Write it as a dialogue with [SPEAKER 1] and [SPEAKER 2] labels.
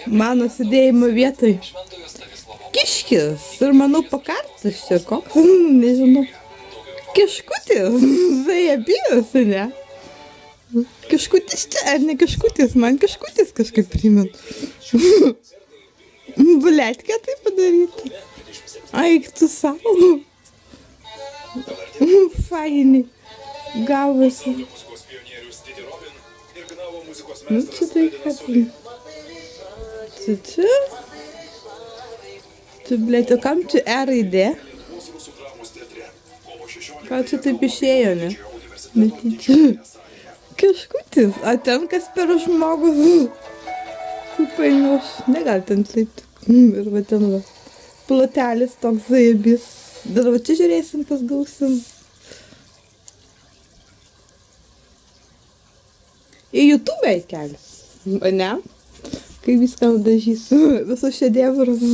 [SPEAKER 1] Mano sėdėjimo vietoj kiškis ir manau pakartas čia koks, nežinau. Kiškutis, zajebėjus, ne? Kiškutis čia, ar ne kiškutis, man kiškutis kažkaip primint. Buletkę tai padaryti. Aik tu savo. Faini. Gavosi. Nu čia tai hatin. Čia. Tu, blėt, o kam čia E raidė? Ką čia taip išėjo, ne? Netyčia. Kiškutis, o ten kas per žmogus. Painios, negal ten taip. Ir va ten va. Plotelis toks zajebis. Dar va čia žiūrėsim, kas gausim. Į YouTube įkelis. O ne? Kai viską dažysiu. Visus šedevrus.